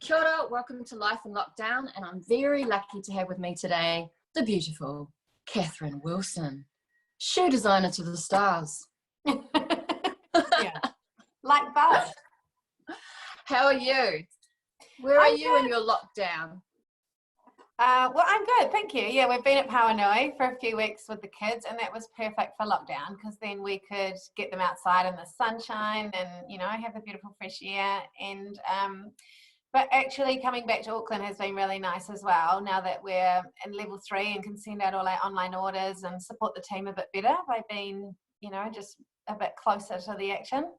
Kia ora, welcome to Life in Lockdown, and I'm very lucky to have with me today the beautiful Kathryn Wilson, shoe designer to the stars. Yeah, like both. How are you? Where are you in your lockdown? Well, I'm good, thank you. Yeah, we've been at Pauanui for a few weeks with the kids, and that was perfect for lockdown because then we could get them outside in the sunshine and, you know, have the beautiful fresh air. And but actually coming back to Auckland has been really nice as well, now that we're in level 3 and can send out all our online orders and support the team a bit better by being, you know, just a bit closer to the action.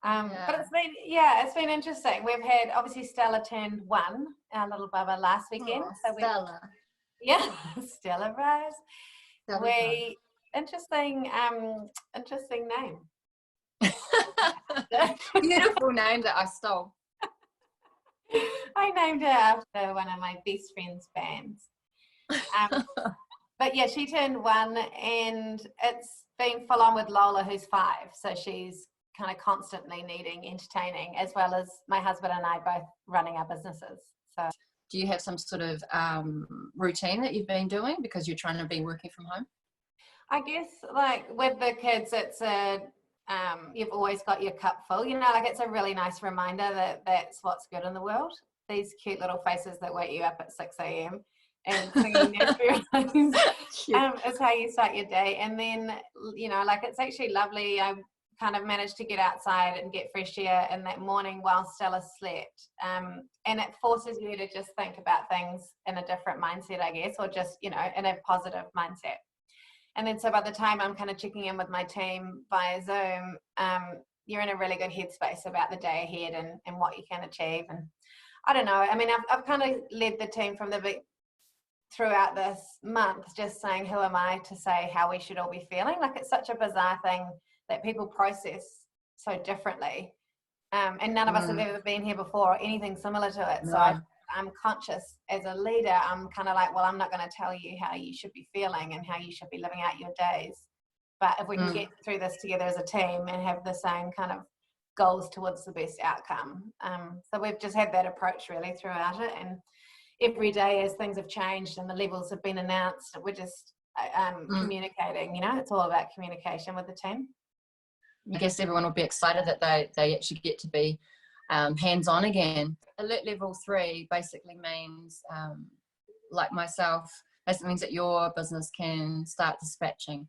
But it's been interesting. We've had, obviously Stella turned 1, our little bubba, last weekend. Stella. Stella Rose. Interesting name. Beautiful name that I stole. I named her after one of my best friend's bands. But yeah, she turned 1 and it's been full on with Lola, who's 5. So she's kind of constantly needing entertaining, as well as my husband and I both running our businesses. So do you have some sort of routine that you've been doing because you're trying to be working from home? I guess like with the kids, it's you've always got your cup full, you know, like it's a really nice reminder that that's what's good in the world. These cute little faces that wake you up at 6 a.m. and singing nursery rhymes is how you start your day. And then, you know, like it's actually lovely. I kind of managed to get outside and get fresh air in that morning while Stella slept. And it forces you to just think about things in a different mindset, I guess, or just, you know, in a positive mindset. And then so by the time I'm kind of checking in with my team via Zoom, you're in a really good headspace about the day ahead and what you can achieve. And I don't know, I mean, I've kind of led the team from throughout this month, just saying, who am I to say how we should all be feeling? Like it's such a bizarre thing that people process so differently. And none of us have ever been here before or anything similar to it. No. So I'm conscious as a leader. I'm kind of like, well, I'm not going to tell you how you should be feeling and how you should be living out your days. But if we can get through this together as a team and have the same kind of goals towards the best outcome. So we've just had that approach really throughout it. And every day as things have changed and the levels have been announced, we're just communicating, you know, it's all about communication with the team. I guess everyone will be excited that they actually get to be hands-on again. Alert level 3 basically means, like myself, basically means that your business can start dispatching.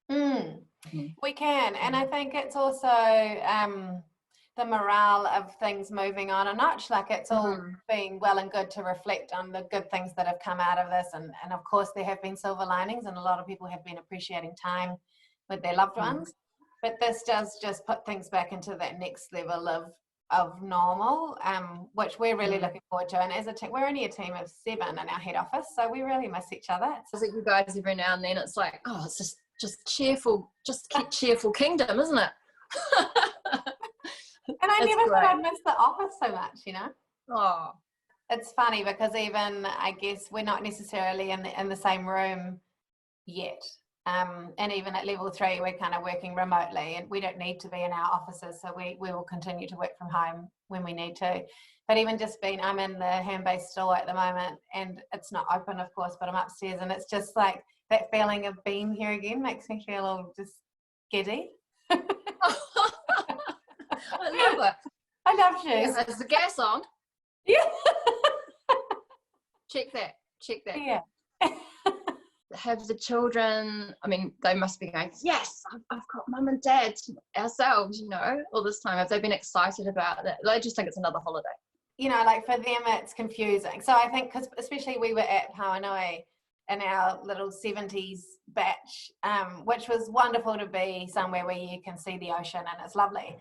We can, and I think it's also the morale of things moving on a notch. Like it's all being well and good to reflect on the good things that have come out of this, and of course there have been silver linings, and a lot of people have been appreciating time with their loved ones. But this does just put things back into that next level of normal, which we're really looking forward to. And as a team, we're only a team of 7 in our head office, so we really miss each other. It's like you guys every now and then, it's like, oh, it's just cheerful, cheerful kingdom, isn't it? And I never thought I'd miss the office so much, you know. Oh, it's funny because even I guess we're not necessarily in the same room yet. And even at level 3, we're kind of working remotely and we don't need to be in our offices. So we will continue to work from home when we need to. But even just I'm in the home-based store at the moment and it's not open, of course, but I'm upstairs and it's just like that feeling of being here again makes me feel all just giddy. I love it. I love shoes. Is the gas on? Yeah. Check that. Yeah. Have the children, I mean, they must be going, yes, I've got mum and dad ourselves, you know, all this time. Have they been excited about that? They just think it's another holiday. You know, like for them, it's confusing. So I think, because especially we were at Pauanui in our little 70s batch, which was wonderful to be somewhere where you can see the ocean and it's lovely.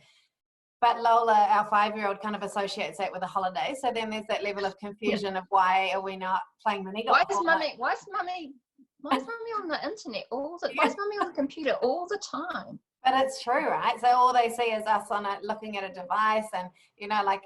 But Lola, our 5-year-old, kind of associates that with a holiday. So then there's that level of confusion of why are we not playing mini golf? Why is mummy on the internet why is mummy on the computer all the time? But it's true, right? So all they see is us on it, looking at a device, and you know, like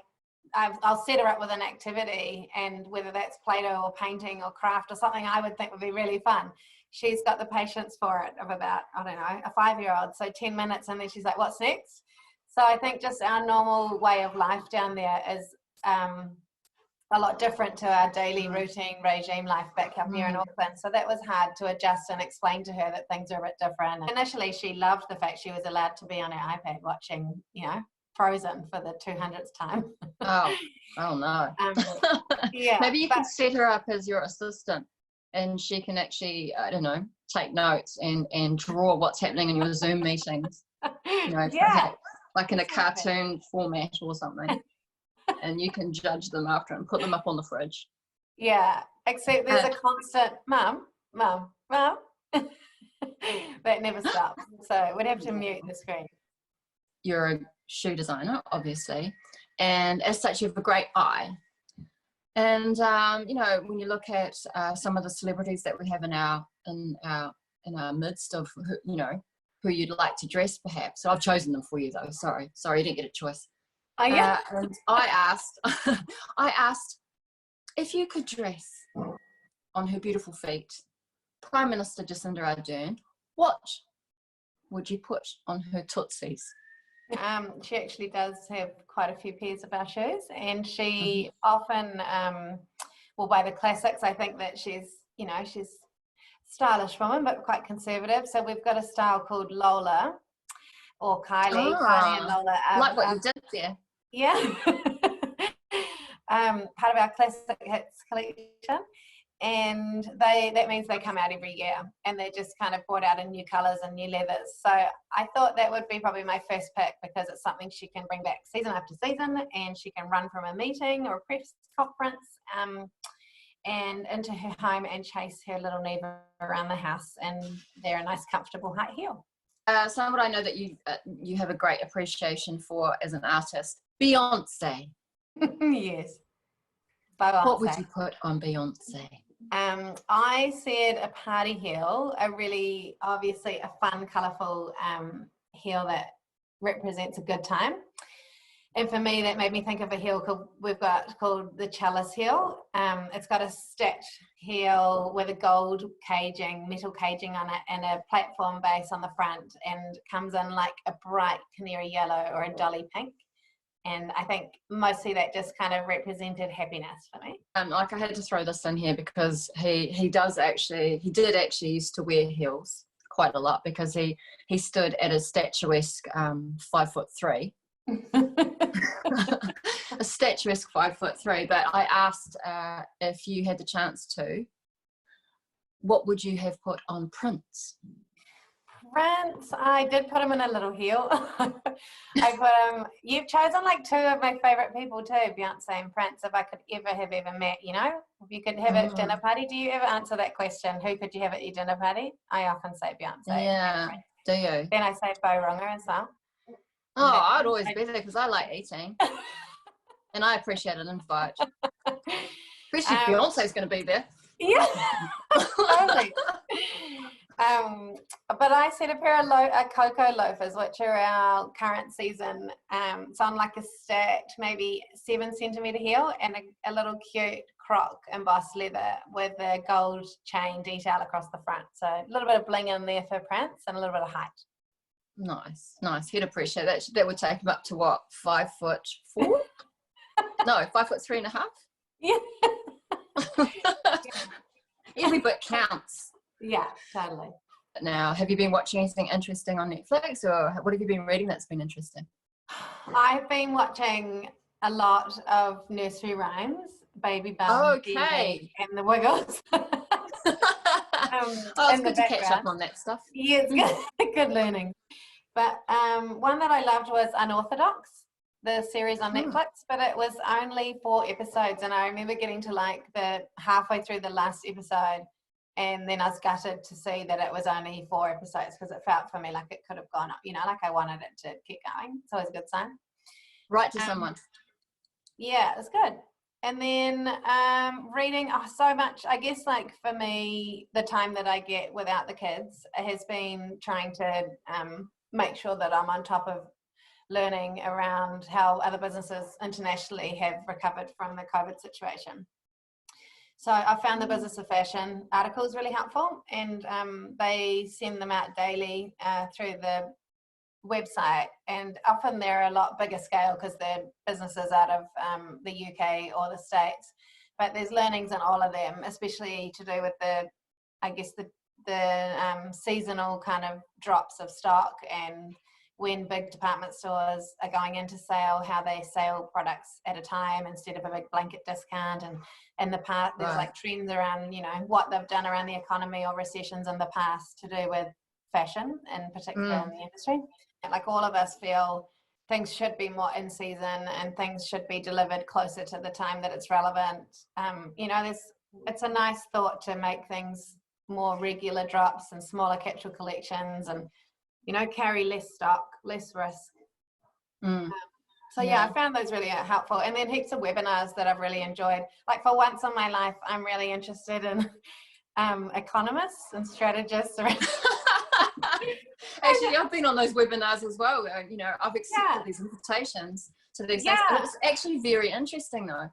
I'll set her up with an activity, and whether that's Play-Doh or painting or craft or something I would think would be really fun. She's got the patience for it of about, I don't know, a 5-year-old. So 10 minutes and then she's like, what's next? So I think just our normal way of life down there is a lot different to our daily routine regime life back up here in Auckland. So that was hard to adjust and explain to her that things are a bit different. And initially, she loved the fact she was allowed to be on her iPad watching, you know, Frozen for the 200th time. Oh no. Yeah. Maybe you could set her up as your assistant, and she can actually, I don't know, take notes and draw what's happening in your Zoom meetings. You know, perhaps, like in a cartoon format or something. And you can judge them after and put them up on the fridge. Yeah, except there's a constant mum. That never stops. So we'd have to mute the screen. You're a shoe designer, obviously, and as such, you have a great eye. And you know, when you look at some of the celebrities that we have in our midst of, you know, who you'd like to dress, perhaps. So I've chosen them for you, though. Sorry, you didn't get a choice. Oh, yeah. And I asked if you could dress on her beautiful feet, Prime Minister Jacinda Ardern, what would you put on her tootsies? She actually does have quite a few pairs of our shoes, and she often will buy the classics. I think that she's a stylish woman, but quite conservative. So we've got a style called Lola, or Kylie and Lola. Like what you did there. Yeah. Part of our classic hits collection, and that means they come out every year, and they're just kind of brought out in new colors and new leathers. So I thought that would be probably my first pick, because it's something she can bring back season after season, and she can run from a meeting or a press conference and into her home and chase her little neighbor around the house, and they're a nice comfortable high heel. Someone I know that you have a great appreciation for as an artist, Beyonce. Yes. Beyonce. What would you put on Beyonce? I said a party heel, obviously a fun, colourful heel that represents a good time. And for me, that made me think of a heel called the Chalice heel. It's got a stacked heel with a gold metal caging on it, and a platform base on the front, and comes in like a bright canary yellow or a dolly pink. And I think mostly that just kind of represented happiness for me. Like, I had to throw this in here because he did actually used to wear heels quite a lot, because he stood at a statuesque 5'3". A statuesque 5'3". But I asked if you had the chance to, what would you have put on Prince? Prince, I did put him in a little heel. You've chosen like two of my favourite people too, Beyonce and Prince, if I could ever met, you know? If you could have a dinner party, do you ever answer that question? Who could you have at your dinner party? I often say Beyonce. Yeah, do you? Then I say Runga as well. Oh, I'd always be there because I like eating. And I appreciate an invite. Especially if Beyonce's going to be there. Yeah, totally. But I said a pair of cocoa loafers, which are our current season. It's on like a stacked, maybe 7 centimetre heel, and a little cute croc embossed leather with a gold chain detail across the front. So a little bit of bling in there for Prince, and a little bit of height. Nice. He'd appreciate that. That would take him up to what, 5'4"? No, 5'3.5". Yeah. Every bit counts. Yeah, totally. Now, have you been watching anything interesting on Netflix, or what have you been reading that's been interesting? I've been watching a lot of nursery rhymes, Baby Bum, okay, and the Wiggles. It's good to catch up on that stuff. Yeah, it's good, good learning. But one that I loved was Unorthodox, the series on Netflix, but it was only 4 episodes, and I remember getting to like the halfway through the last episode, and then I was gutted to see that it was only 4 episodes, because it felt for me like it could have gone up, you know, like I wanted it to keep going. So it was a good sign. Write to someone. Yeah, it's good. And then reading so much, I guess, like for me, the time that I get without the kids has been trying to make sure that I'm on top of learning around how other businesses internationally have recovered from the COVID situation. So I found the Business of Fashion articles really helpful, and they send them out daily through the website, and often they're a lot bigger scale because they're businesses out of the UK or the States, but there's learnings in all of them, especially to do with the, I guess, the seasonal kind of drops of stock, and when big department stores are going into sale, how they sell products at a time instead of a big blanket discount. And in the past, there's like trends around, you know, what they've done around the economy or recessions in the past to do with fashion, in particular in the industry. Like all of us feel things should be more in season and things should be delivered closer to the time that it's relevant. You know, it's a nice thought to make things more regular drops and smaller capsule collections, and, you know, carry less stock, less risk. So yeah, I found those really helpful. And then heaps of webinars that I've really enjoyed. Like for once in my life, I'm really interested in economists and strategists. Actually, I've been on those webinars as well. You know, I've accepted these invitations to these things. And it's actually very interesting though.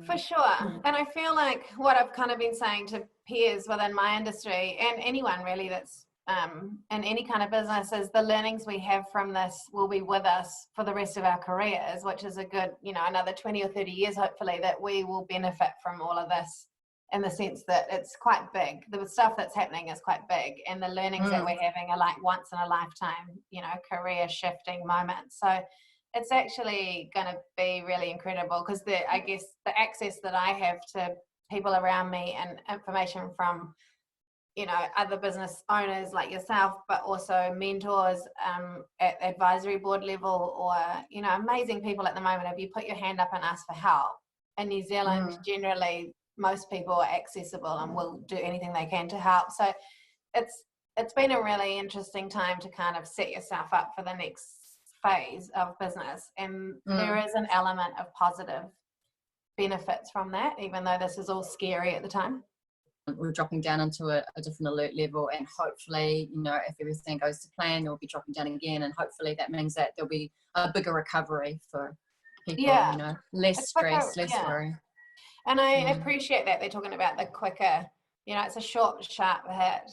For sure. And I feel like what I've kind of been saying to peers within my industry, and anyone really that's in any kind of business, is the learnings we have from this will be with us for the rest of our careers, which is a good, you know, another 20 or 30 years, hopefully, that we will benefit from all of this, in the sense that it's quite big. The stuff that's happening is quite big, and the learnings that we're having are like once in a lifetime, you know, career shifting moments. So it's actually going to be really incredible, because I guess the access that I have to people around me and information from, you know, other business owners like yourself, but also mentors at advisory board level, or, you know, amazing people at the moment. If you put your hand up and ask for help, in New Zealand, generally, most people are accessible and will do anything they can to help. So it's been a really interesting time to kind of set yourself up for the next phase of business, and there is an element of positive benefits from that, even though this is all scary at the time. We're dropping down into a different alert level, and hopefully, you know, if everything goes to plan, we'll be dropping down again, and hopefully that means that there'll be a bigger recovery for people, you know, less stress, less worry. And I appreciate that they're talking about the quicker, you know, it's a short, sharp hit,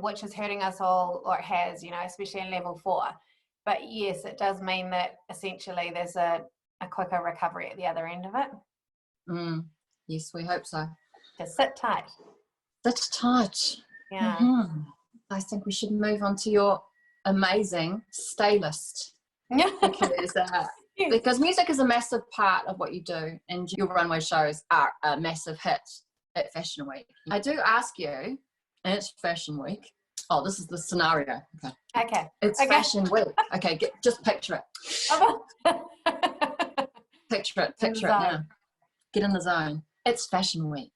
which is hurting us all, or it has, you know, especially in level 4. But yes, it does mean that essentially there's a quicker recovery at the other end of it. Yes, we hope so. Just sit tight. Sit tight. Yeah. I think we should move on to your amazing stay list. Because music is a massive part of what you do, and your runway shows are a massive hit at Fashion Week. I do ask you, and it's Fashion Week. Oh, this is the scenario. Okay. It's Fashion Week. Okay, just picture it. Picture it now. Get in the zone. It's Fashion Week,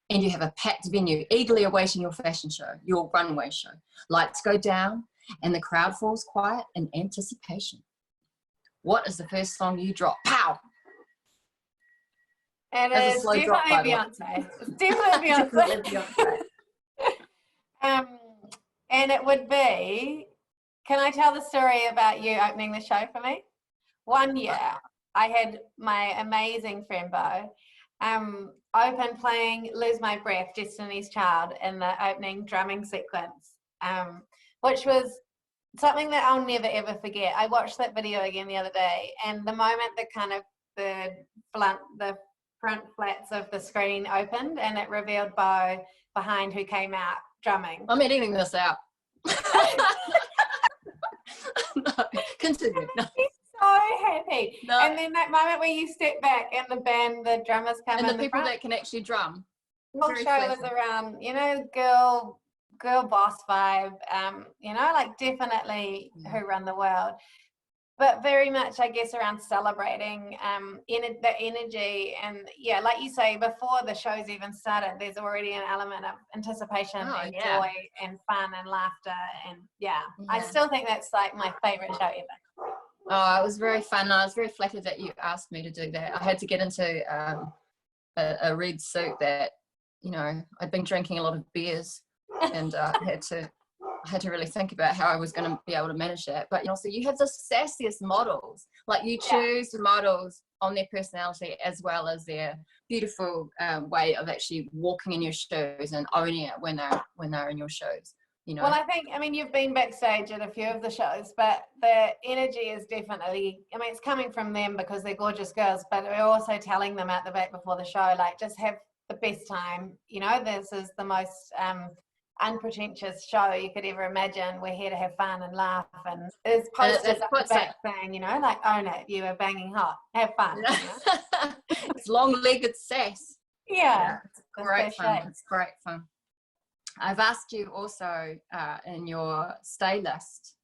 and you have a packed venue, eagerly awaiting your fashion show, your runway show. Lights go down, and the crowd falls quiet in anticipation. What is the first song you drop? Pow! It is definitely Beyonce. It's definitely Beyonce. And it would be, can I tell the story about you opening the show for me? One year, I had my amazing friend Bo open playing Lose My Breath, Destiny's Child, in the opening drumming sequence, which was something that I'll never ever forget. I watched that video again the other day, and the moment that kind of the front flats of the screen opened and it revealed Bo behind, who came out drumming. I'm editing this out. No, continue. No. He's so happy. No. And then that moment where you step back and the band, the drummers come in. And the people that can actually drum. The whole show was around, you know, girl boss vibe, you know, like definitely who run the world. But very much, I guess, around celebrating the energy. And yeah, like you say, before the show's even started, there's already an element of anticipation and joy and fun and laughter. And I still think that's like my favorite show ever. Oh, it was very fun. I was very flattered that you asked me to do that. I had to get into a red suit that, you know, I'd been drinking a lot of beers, and I had to really think about how I was going to be able to manage that. But also, you have the sassiest models. Like, you choose the models on their personality as well as their beautiful way of actually walking in your shoes and owning it when they're in your shoes. you know. Well, I mean, you've been backstage at a few of the shows, but the energy is definitely, I mean, it's coming from them because they're gorgeous girls, but we're also telling them at the back before the show, like, just have the best time. You know, this is the most unpretentious show you could ever imagine. We're here to have fun and laugh, and there's posters up the back saying, you know, like, own it, you are banging hot, have fun. Yeah. You know? It's long-legged sass. Yeah, it's great fun. It's great fun. I've asked you also in your stay list,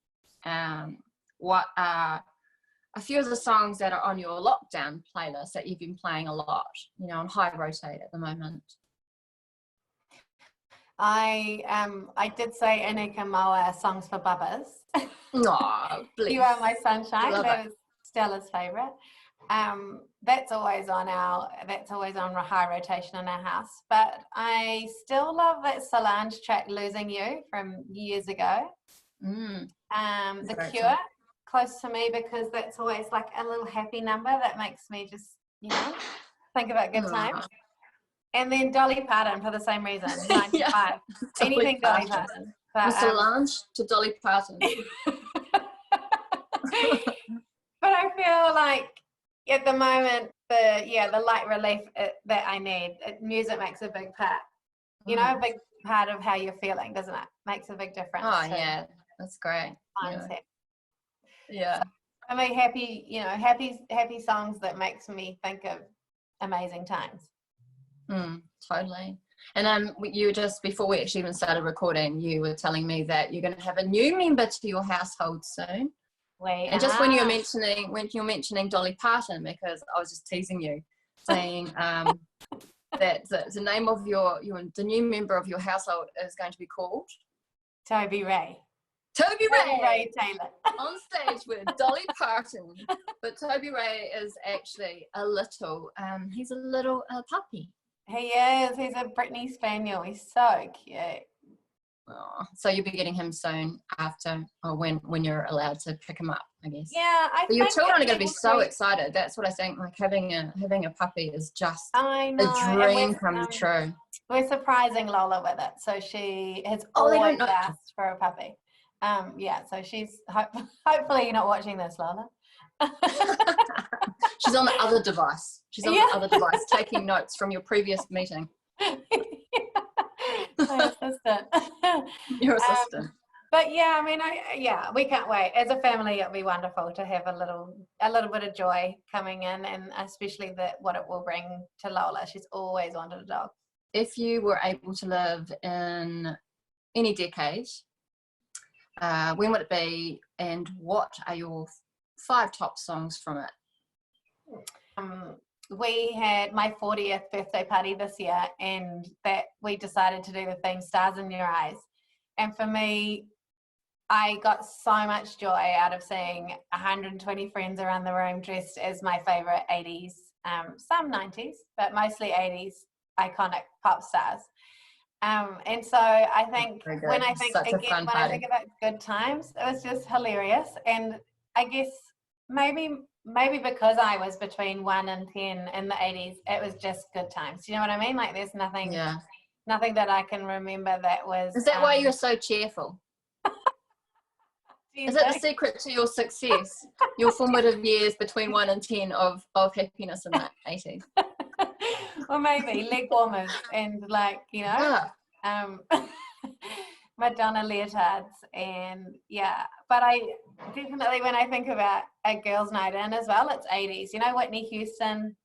what are a few of the songs that are on your lockdown playlist that you've been playing a lot, you know, on high rotate at the moment? I did say Inika Moa, Songs for Bubbas. Oh, please. You Are My Sunshine. That is Stella's favourite. That's always on high rotation in our house. But I still love that Solange track, Losing You, from years ago. The Cure, close to me, because that's always like a little happy number that makes me just, you know, think about good times. And then Dolly Parton for the same reason, 95. Yeah. Anything Dolly Parton. From Solange to Dolly Parton. But I feel like at the moment, the light relief that I need, music makes a big part. You know, a big part of how you're feeling, doesn't it? Makes a big difference. Oh, yeah, that's great. Yeah. So, I mean, happy songs that makes me think of amazing times. Totally. And you just, before we actually even started recording, you were telling me that you're going to have a new member to your household soon. Just when you're mentioning Dolly Parton, because I was just teasing you, saying that the name of the new member of your household is going to be called Toby Rae. Toby Rae Taylor on stage with Dolly Parton. But Toby Rae is actually he's a little puppy. He is. He's a Brittany Spaniel. He's so cute. Oh, so you'll be getting him soon after, or when you're allowed to pick him up, I guess. Yeah, but your children are going to be so excited. That's what I think. Like having a puppy is just a dream come true. We're surprising Lola with it, so she has always asked for a puppy. So she's hopefully you're not watching this, Lola. She's on the other device. The other device, taking notes from your previous meeting. My assistant. Your assistant. But yeah, I mean, we can't wait. As a family, it'll be wonderful to have a little bit of joy coming in, and especially what it will bring to Lola. She's always wanted a dog. If you were able to live in any decade, when would it be, and what are your 5 top songs from it? We had my 40th birthday party this year, and that we decided to do the theme Stars in Your Eyes. And for me, I got so much joy out of seeing 120 friends around the room dressed as my favourite 80s, some 90s, but mostly 80s iconic pop stars. And so I think when I think about good times, it was just hilarious. And I guess maybe because I was between 1 and 10 in the 80s, it was just good times. You know what I mean? Like there's nothing that I can remember that was... Is that why you're so cheerful? Is that the secret to your success? Your formative years between 1 and 10 of happiness in the 80s? Well, maybe leg warmers and Madonna leotards, and but I definitely, when I think about a girls' night in as well, it's 80s. You know, Whitney Houston,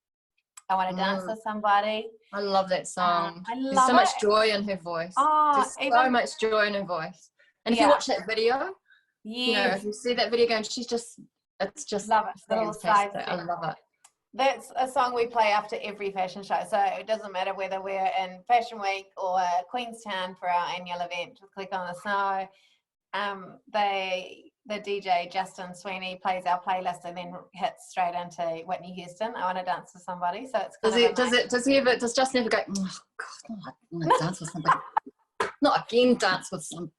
I Want to Dance with Somebody. I love that song. There's so much joy in her voice. There's so much joy in her voice. And if you watch that video, you know, if you see that video going, it's just love it. fantastic. I love it. That's a song we play after every fashion show. So it doesn't matter whether we're in Fashion Week or Queenstown for our annual event with Click on the Snow. The DJ Justin Sweeney plays our playlist and then hits straight into Whitney Houston, I Want to Dance with Somebody. So it's does Justin ever go, oh God, I want to dance with somebody? Not again, dance with somebody.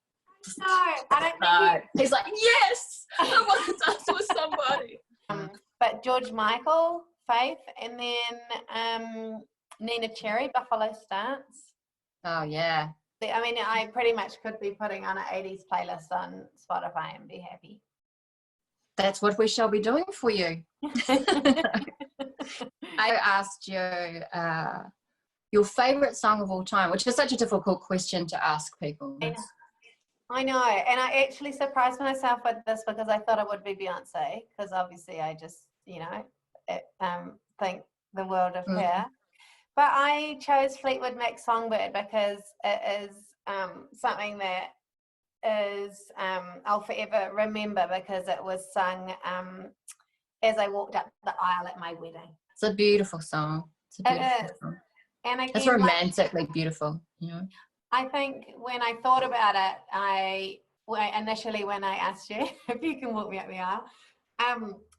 No, I don't think he's like, yes, I want to dance with somebody. But George Michael, Faith, and then Nina Cherry, Buffalo Stance. Oh yeah, I mean, I pretty much could be putting on an 80s playlist on Spotify and be happy. That's what we shall be doing for you. I asked you your favourite song of all time, which is such a difficult question to ask people. I know, and I actually surprised myself with this because I thought it would be Beyonce, because obviously I just, you know, think the world of her. But I chose Fleetwood Mac's Songbird because it is something that is I'll forever remember, because it was sung as I walked up the aisle at my wedding. It's a beautiful song. It's a beautiful song. And again, it's romantically beautiful, you know. I think when I thought about it, initially when I asked you if you can walk me up the aisle,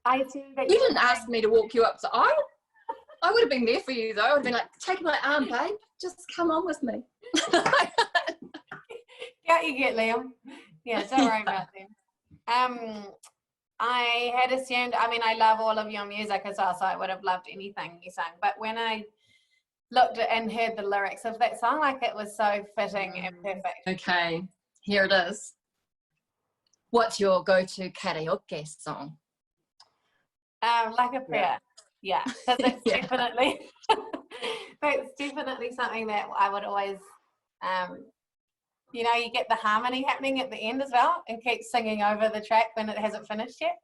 I assumed that you didn't ask me to walk you up the aisle. I would have been there for you though. I would have been like, take my arm, babe. Just come on with me. Yeah, you get Liam. Yeah, don't worry about them. I had assumed, I mean, I love all of your music as well, so I would have loved anything you sang. But when I looked at and heard the lyrics of that song, like, it was so fitting and perfect. Okay, here it is. What's your go-to karaoke song? Like a Prayer. Yeah, because it's definitely it's definitely something that I would always you know, you get the harmony happening at the end as well and keep singing over the track when it hasn't finished yet.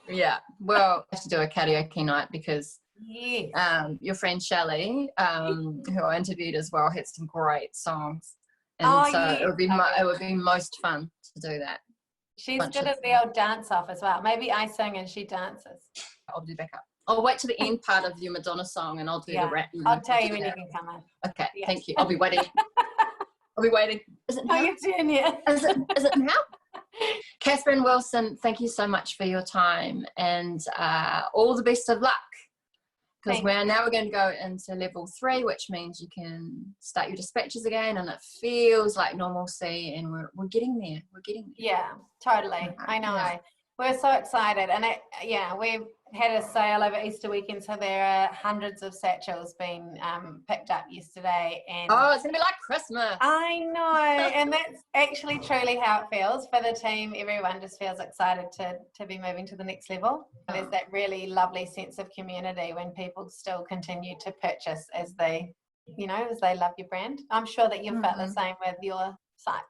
Yeah, well, I have to do a karaoke night because yes. Your friend Shelley, who I interviewed as well, had some great songs, and it would be most fun to do that. She's good at the old dance off as well. Maybe I sing and she dances. I'll do backup. I'll wait to the end part of your Madonna song and I'll do the rap. I'll tell you when you can come in. Okay, thank you. I'll be waiting. I'll be waiting. Is it now? Your turn, yeah. Is it now? Kathryn Wilson, thank you so much for your time, and all the best of luck. Because we're going to go into level 3, which means you can start your dispatches again, and it feels like normalcy, and we're getting there. We're getting there. Yeah, totally. I know. Yeah. We're so excited, and we've had a sale over Easter weekend, so there are hundreds of satchels being picked up yesterday. And it's going to be like Christmas. I know, and that's actually truly how it feels for the team. Everyone just feels excited to be moving to the next level. There's that really lovely sense of community when people still continue to purchase as they love your brand. I'm sure that you've felt the same with your site.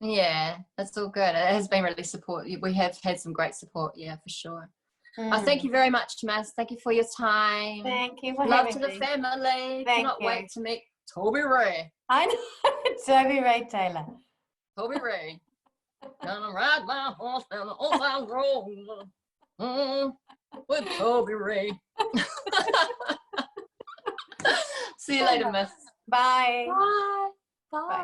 Yeah, that's all good. It has been really supportive. We have had some great support, for sure. Thank you very much, Maz. Thank you for your time. Thank you for Love having to me. the family. Cannot wait to meet Toby Rae. I know. Toby Rae Taylor. Toby Rae. Gonna ride my horse down the old town road with Toby Rae. See you later, Miss. Bye. Bye. Bye.